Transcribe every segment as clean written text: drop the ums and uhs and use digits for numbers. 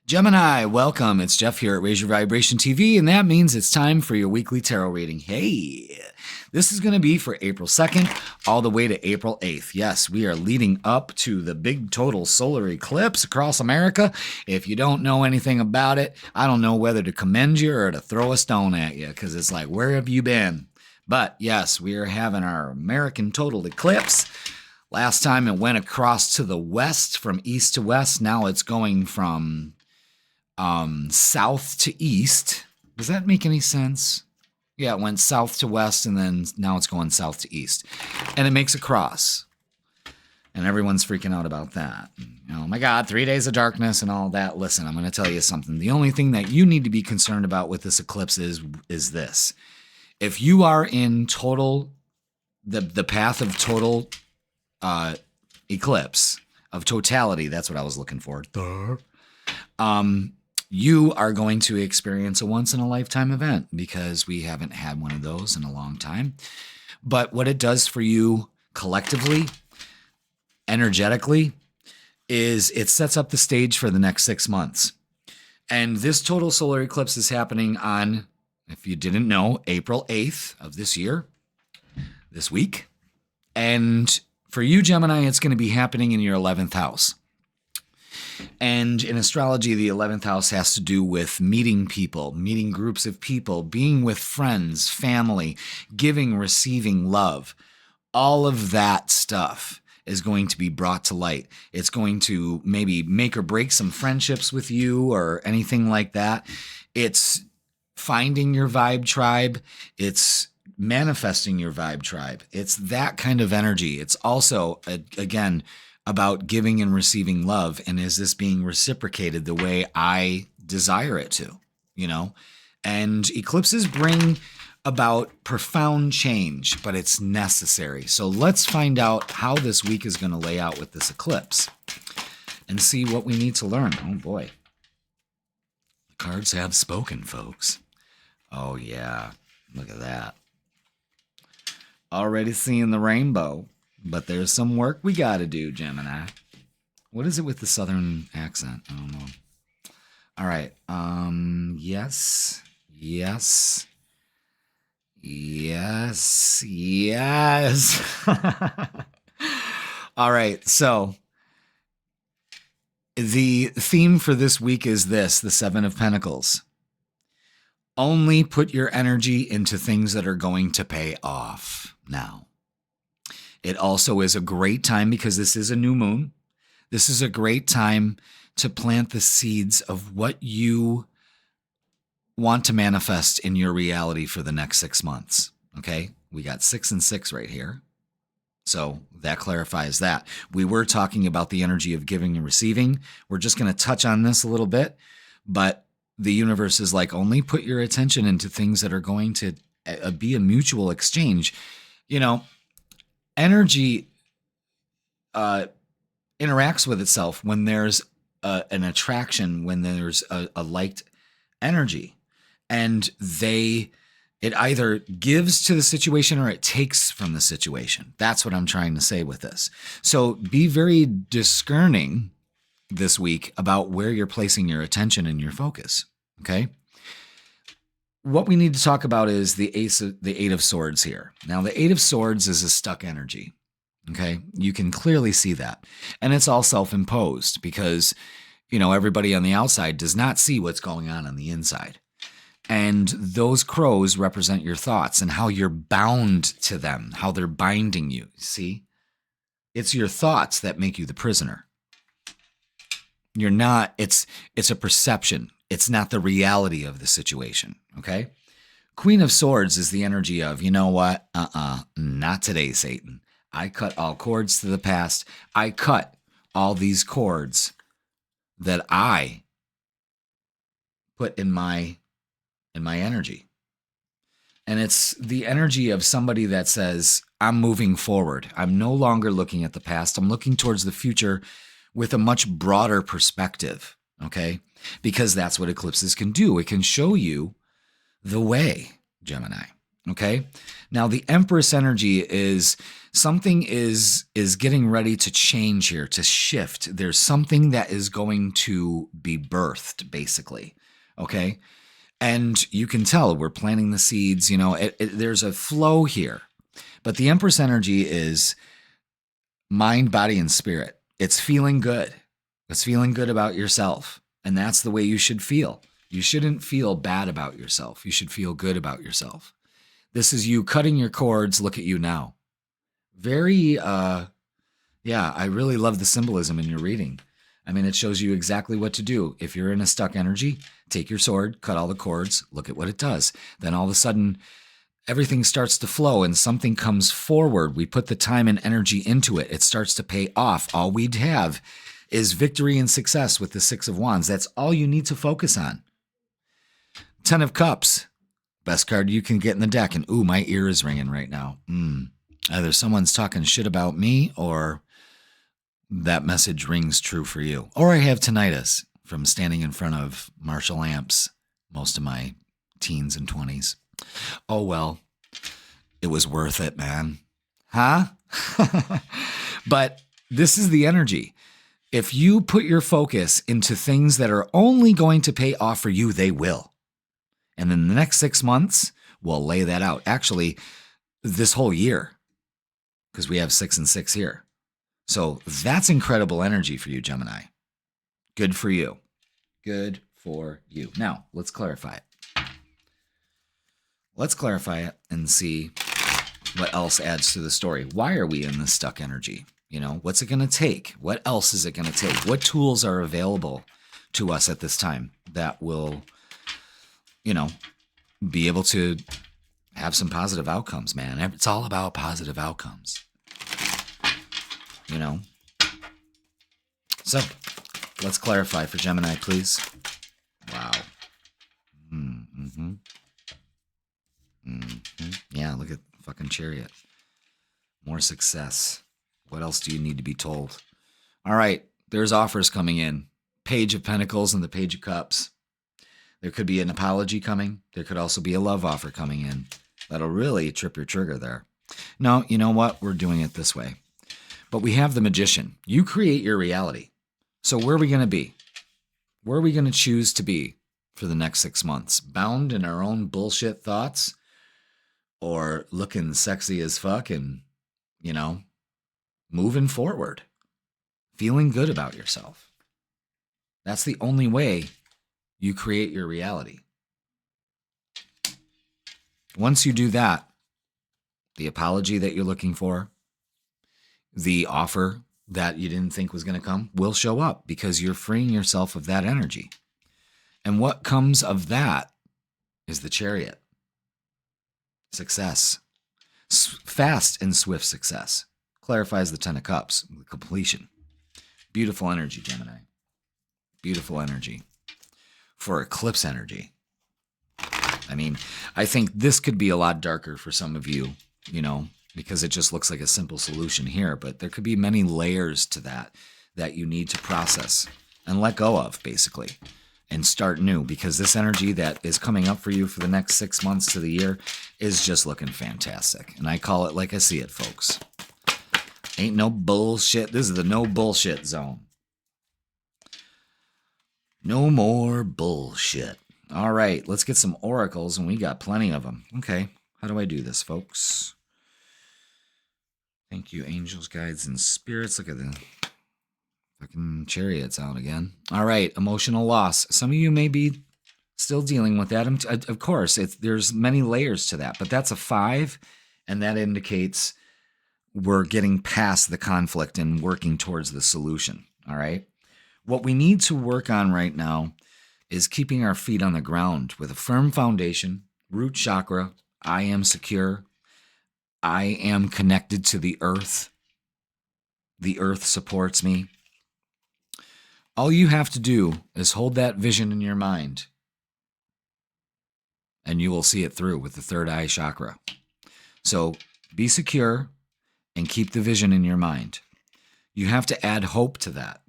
Gemini, welcome. It's Jeff here at Raise Your Vibration TV, and that means it's time for your weekly tarot reading. Hey, this is going to be for April 2nd all the way to April 8th. Yes, we are leading up to the big total solar eclipse across America. If you don't know anything about it, I don't know whether to commend you or to throw a stone at you, because it's like, where have you been? But yes, we are having our American total eclipse. Last time it went across to the west from east to west. Now it's going from south to east. Does that make any sense? Yeah, it went south to west, and then now it's going south to east. And it makes a cross. And everyone's freaking out about that. Oh my God, 3 days of darkness and all that. Listen, I'm going to tell you something. The only thing that you need to be concerned about with this eclipse is this. If you are in total, the path of total eclipse, of totality, that's what I was looking for. You are going to experience a once-in-a-lifetime event because we haven't had one of those in a long time. But what it does for you collectively, energetically, is it sets up the stage for the next 6 months. And this total solar eclipse is happening on, if you didn't know, April 8th of this year, this week. And for you, Gemini, it's going to be happening in your 11th house. And in astrology, the 11th house has to do with meeting people, meeting groups of people, being with friends, family, giving, receiving love. All of that stuff is going to be brought to light. It's going to maybe make or break some friendships with you or anything like that. It's finding your vibe tribe. It's manifesting your vibe tribe. It's that kind of energy. It's also, again, about giving and receiving love. And is this being reciprocated the way I desire it to, And eclipses bring about profound change, but it's necessary. So let's find out how this week is going to lay out with this eclipse and see what we need to learn. Oh boy. The cards have spoken, folks. Oh yeah. Look at that. Already seeing the rainbow. But there's some work we got to do, Gemini. What is it with the southern accent? I don't know. All right. Yes. All right. So the theme for this week is this, the Seven of Pentacles. Only put your energy into things that are going to pay off now. It also is a great time because this is a new moon. This is a great time to plant the seeds of what you want to manifest in your reality for the next 6 months. Okay? We got 6 and 6 right here. So that clarifies that. We were talking about the energy of giving and receiving. We're just going to touch on this a little bit, but the universe is like, only put your attention into things that are going to be a mutual exchange. Energy interacts with itself when there's an attraction, when there's a liked energy, and it either gives to the situation or it takes from the situation. That's what I'm trying to say with this. So be very discerning this week about where you're placing your attention and your focus. Okay. What we need to talk about is the Eight of Swords here. Now, the Eight of Swords is a stuck energy, okay? You can clearly see that. And it's all self-imposed because, everybody on the outside does not see what's going on the inside. And those crows represent your thoughts and how you're bound to them, how they're binding you, see? It's your thoughts that make you the prisoner. You're not, it's a perception. It's not the reality of the situation, okay? Queen of Swords is the energy of, you know what? Not today, Satan. I cut all cords to the past. I cut all these cords that I put in my energy. And it's the energy of somebody that says, I'm moving forward. I'm no longer looking at the past. I'm looking towards the future with a much broader perspective, okay? Because that's what eclipses can do. It can show you the way, Gemini, Okay. Now the Empress energy is something is getting ready to change here, to shift. There's something that is going to be birthed, basically. Okay. And you can tell we're planting the seeds, there's a flow here. But the Empress energy is mind, body, and spirit. It's feeling good. It's feeling good about yourself. And that's the way you should feel. You shouldn't feel bad about yourself. You should feel good about yourself. This is you cutting your cords. Look at you now. Very, I really love the symbolism in your reading. I mean, it shows you exactly what to do. If you're in a stuck energy, take your sword, cut all the cords, look at what it does. Then all of a sudden, everything starts to flow and something comes forward. We put the time and energy into it. It starts to pay off. All we'd have is victory and success with the Six of Wands. That's all you need to focus on. 10 of Cups. Best card you can get in the deck. And ooh, my ear is ringing right now. Either someone's talking shit about me or that message rings true for you. Or I have tinnitus from standing in front of Marshall amps most of my teens and 20s. Oh, well, it was worth it, man. Huh? But this is the energy. If you put your focus into things that are only going to pay off for you, they will. And in the next 6 months, we'll lay that out. Actually, this whole year, because we have 6 and 6 here. So that's incredible energy for you, Gemini. Good for you. Good for you. Now, let's clarify it. Let's clarify it and see what else adds to the story. Why are we in this stuck energy? What's it going to take? What else is it going to take? What tools are available to us at this time that will, be able to have some positive outcomes, man? It's all about positive outcomes. So let's clarify for Gemini, please. Wow. Yeah, look at fucking Chariot. More success. What else do you need to be told? All right, there's offers coming in. Page of Pentacles and the Page of Cups. There could be an apology coming. There could also be a love offer coming in. That'll really trip your trigger there. No, you know what? We're doing it this way. But we have the Magician. You create your reality. So where are we going to be? Where are we going to choose to be for the next 6 months? Bound in our own bullshit thoughts? Or looking sexy as fuck and, moving forward? Feeling good about yourself. That's the only way you create your reality. Once you do that, the apology that you're looking for, the offer that you didn't think was going to come will show up because you're freeing yourself of that energy. And what comes of that is the Chariot. Success. Fast and swift success. Clarifies the 10 of Cups. Completion. Beautiful energy, Gemini. Beautiful energy. For eclipse energy. I mean, I think this could be a lot darker for some of you, because it just looks like a simple solution here. But there could be many layers to that you need to process and let go of, basically, and start new. Because this energy that is coming up for you for the next 6 months to the year is just looking fantastic. And I call it like I see it, folks. Ain't no bullshit. This is the no bullshit zone. No more bullshit. All right, let's get some oracles, and we got plenty of them. Okay, how do I do this, folks? Thank you, angels, guides, and spirits. Look at the fucking Chariots out again. All right, emotional loss. Some of you may be still dealing with that. Of course, there's many layers to that, but that's a 5, and that indicates we're getting past the conflict and working towards the solution. All right? What we need to work on right now is keeping our feet on the ground with a firm foundation, root chakra. I am secure. I am connected to the earth. The earth supports me. All you have to do is hold that vision in your mind, and you will see it through with the third eye chakra. So be secure and keep the vision in your mind. You have to add hope to that.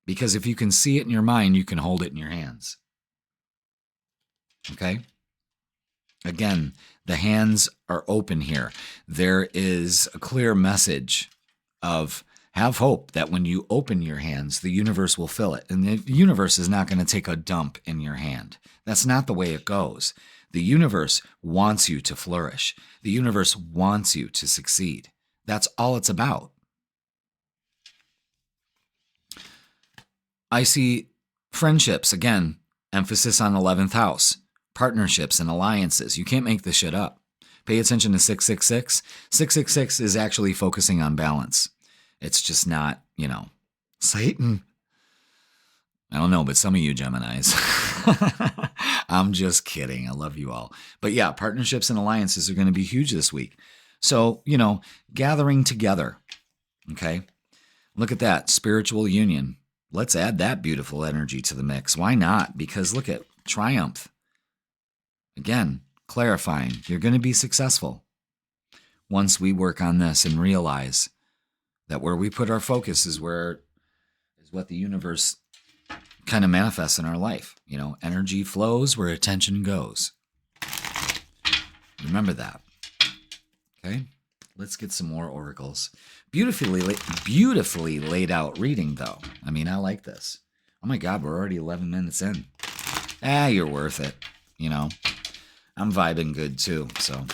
Because if you can see it in your mind, you can hold it in your hands. Okay? Again, The hands are open here. There is a clear message of have hope that when you open your hands, the universe will fill it. And the universe is not going to take a dump in your hand. That's not the way it goes. The universe wants you to flourish. The universe wants you to succeed. That's all it's about. I see friendships, again, emphasis on 11th house, partnerships and alliances. You can't make this shit up. Pay attention to 666. 666 is actually focusing on balance. It's just not, Satan. I don't know, but some of you Geminis. I'm just kidding. I love you all. But yeah, partnerships and alliances are going to be huge this week. So, gathering together. Okay. Look at that. Spiritual union. Let's add that beautiful energy to the mix. Why not? Because look at triumph. Again, clarifying. You're going to be successful once we work on this and realize that where we put our focus is what the universe kind of manifests in our life. Energy flows where attention goes. Remember that. Okay? Let's get some more oracles. Beautifully laid out reading, though. I mean, I like this. Oh my God, we're already 11 minutes in. You're worth it. I'm vibing good too. So,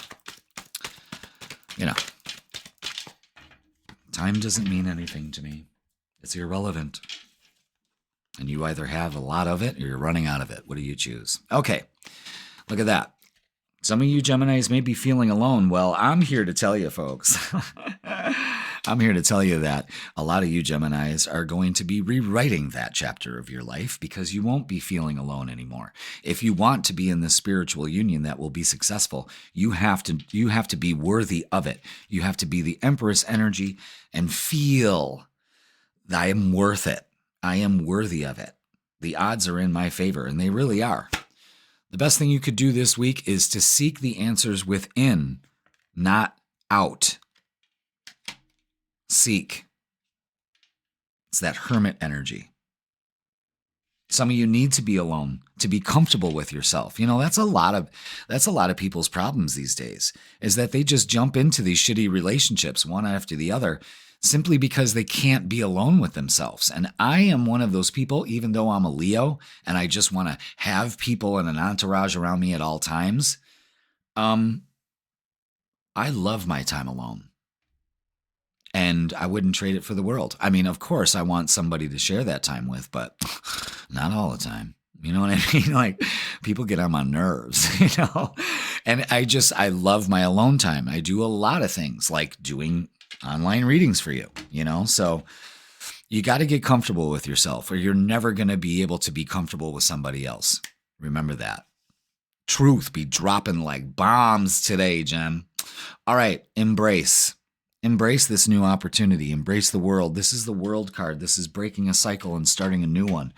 time doesn't mean anything to me. It's irrelevant. And you either have a lot of it or you're running out of it. What do you choose? Okay, look at that. Some of you Geminis may be feeling alone. Well, I'm here to tell you, folks. I'm here to tell you that a lot of you Geminis are going to be rewriting that chapter of your life because you won't be feeling alone anymore. If you want to be in this spiritual union that will be successful, you have to be worthy of it. You have to be the Empress energy and feel that I am worth it. I am worthy of it. The odds are in my favor, and they really are. The best thing you could do this week is to seek the answers within, not out. Seek. It's that hermit energy. Some of you need to be alone to be comfortable with yourself. That's a lot of people's problems these days, is that they just jump into these shitty relationships one after the other simply because they can't be alone with themselves. And I am one of those people, even though I'm a Leo and I just want to have people and an entourage around me at all times. I love my time alone. And I wouldn't trade it for the world. I mean, of course, I want somebody to share that time with, but not all the time. You know what I mean? Like, people get on my nerves, And I love my alone time. I do a lot of things, like doing online readings for you, So you got to get comfortable with yourself, or you're never going to be able to be comfortable with somebody else. Remember that. Truth be dropping like bombs today, Jen. All right, embrace. Embrace this new opportunity. Embrace the world. This is the world card. This is breaking a cycle and starting a new one.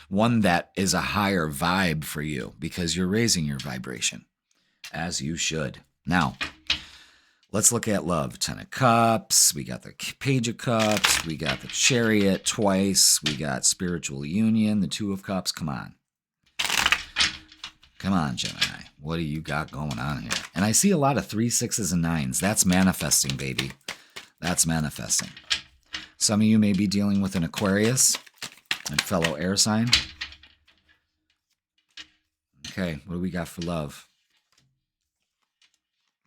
One that is a higher vibe for you because you're raising your vibration, as you should. Now, let's look at love. 10 of Cups. We got the Page of Cups. We got the Chariot twice. We got spiritual union, the 2 of Cups. Come on. Come on, Gemini. What do you got going on here? And I see a lot of 3, 6s, and 9s. That's manifesting, baby. That's manifesting. Some of you may be dealing with an Aquarius, a fellow air sign. Okay, what do we got for love?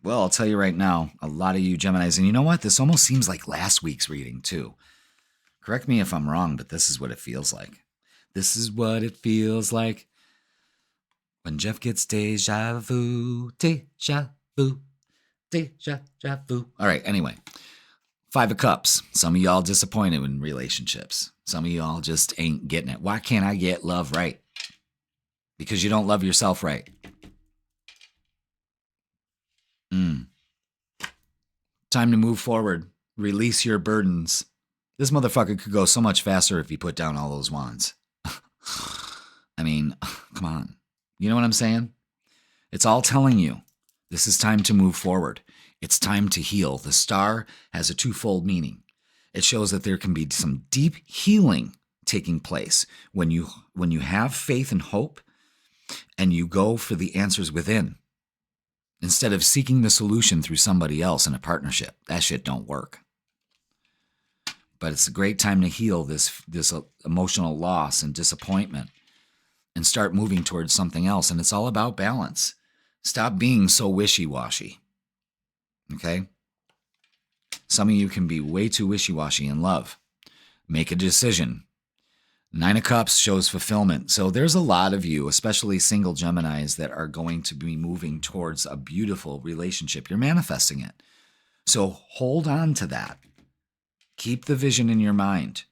Well, I'll tell you right now, a lot of you Geminis, and you know what? This almost seems like last week's reading, too. Correct me if I'm wrong, but this is what it feels like. This is what it feels like when Jeff gets deja vu, deja vu, deja vu. All right, anyway. 5 of Cups. Some of y'all disappointed in relationships. Some of y'all just ain't getting it. Why can't I get love right? Because you don't love yourself right. Time to move forward. Release your burdens. This motherfucker could go so much faster if he put down all those wands. I mean, come on. You know what I'm saying? It's all telling you this is time to move forward. It's time to heal. The star has a twofold meaning. It shows that there can be some deep healing taking place when you have faith and hope and you go for the answers within. instead of seeking the solution through somebody else in a partnership. That shit don't work. But it's a great time to heal this emotional loss and disappointment and start moving towards something else. And it's all about balance. Stop being so wishy-washy. Okay? Some of you can be way too wishy-washy in love. Make a decision. 9 of Cups shows fulfillment. So there's a lot of you, especially single Geminis, that are going to be moving towards a beautiful relationship. You're manifesting it. So hold on to that. Keep the vision in your mind.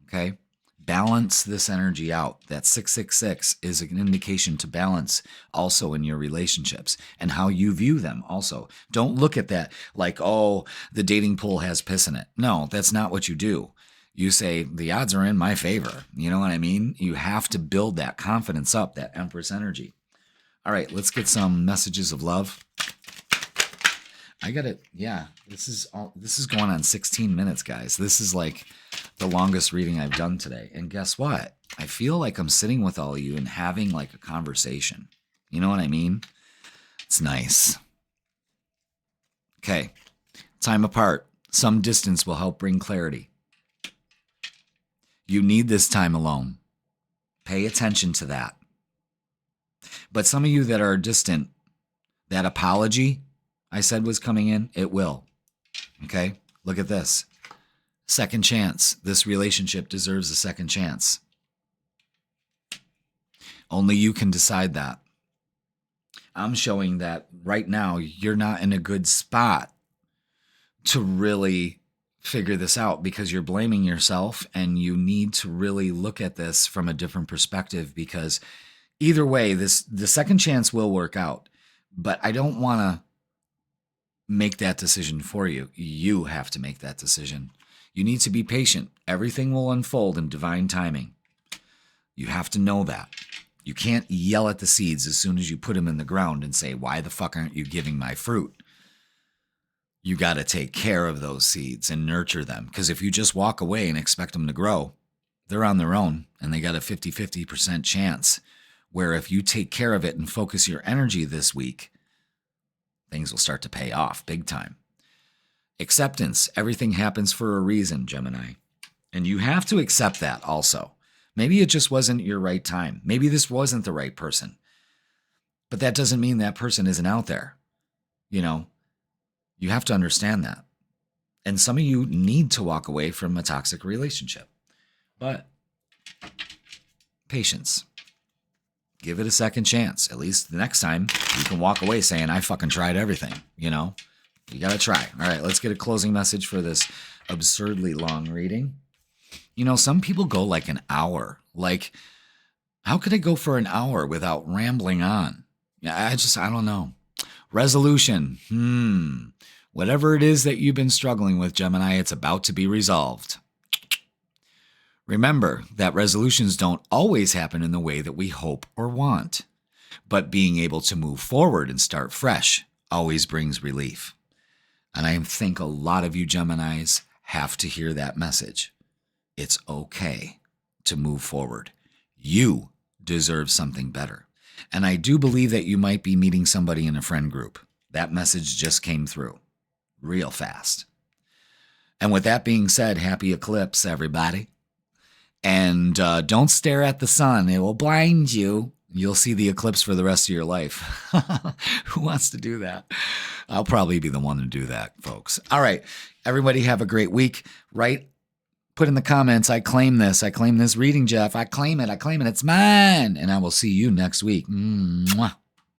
Okay? Balance this energy out. That 666 is an indication to balance also in your relationships and how you view them also. Don't look at that like, oh, the dating pool has piss in it. No, that's not what you do. You say, the odds are in my favor. You know what I mean? You have to build that confidence up, that Empress energy. All right, let's get some messages of love. I got it. Yeah, this is going on 16 minutes, guys. This is like the longest reading I've done today. And guess what? I feel like I'm sitting with all of you and having like a conversation. You know what I mean? It's nice. Okay. Time apart. Some distance will help bring clarity. You need this time alone. Pay attention to that. But some of you that are distant, that apology I said was coming in, it will. Okay? Look at this. Second chance. This relationship deserves a second chance. Only you can decide that. I'm showing that right now you're not in a good spot to really figure this out because you're blaming yourself, and you need to really look at this from a different perspective, because either way, the second chance will work out. But I don't want to make that decision for you. You have to make that decision. You need to be patient. Everything will unfold in divine timing. You have to know that. You can't yell at the seeds as soon as you put them in the ground and say, why the fuck aren't you giving my fruit? You got to take care of those seeds and nurture them. Because if you just walk away and expect them to grow, they're on their own, and they got a 50% chance. Where if you take care of it and focus your energy this week, things will start to pay off big time. Acceptance. Everything happens for a reason, Gemini. And you have to accept that also. Maybe it just wasn't your right time. Maybe this wasn't the right person. But that doesn't mean that person isn't out there. You know, you have to understand that. And some of you need to walk away from a toxic relationship. But patience. Give it a second chance. At least the next time you can walk away saying, I fucking tried everything. You know, you got to try. All right, let's get a closing message for this absurdly long reading. You know, some people go like an hour. Like, how could I go for an hour without rambling on? I don't know. Resolution. Whatever it is that you've been struggling with, Gemini, it's about to be resolved. Remember that resolutions don't always happen in the way that we hope or want, but being able to move forward and start fresh always brings relief. And I think a lot of you Geminis have to hear that message. It's okay to move forward. You deserve something better. And I do believe that you might be meeting somebody in a friend group. That message just came through real fast. And with that being said, happy eclipse, everybody. And don't stare at the sun. It will blind you. You'll see the eclipse for the rest of your life. Who wants to do that? I'll probably be the one to do that, folks. All right. Everybody have a great week. Put in the comments, I claim this. I claim this reading, Jeff. I claim it. It's mine. And I will see you next week. Mwah.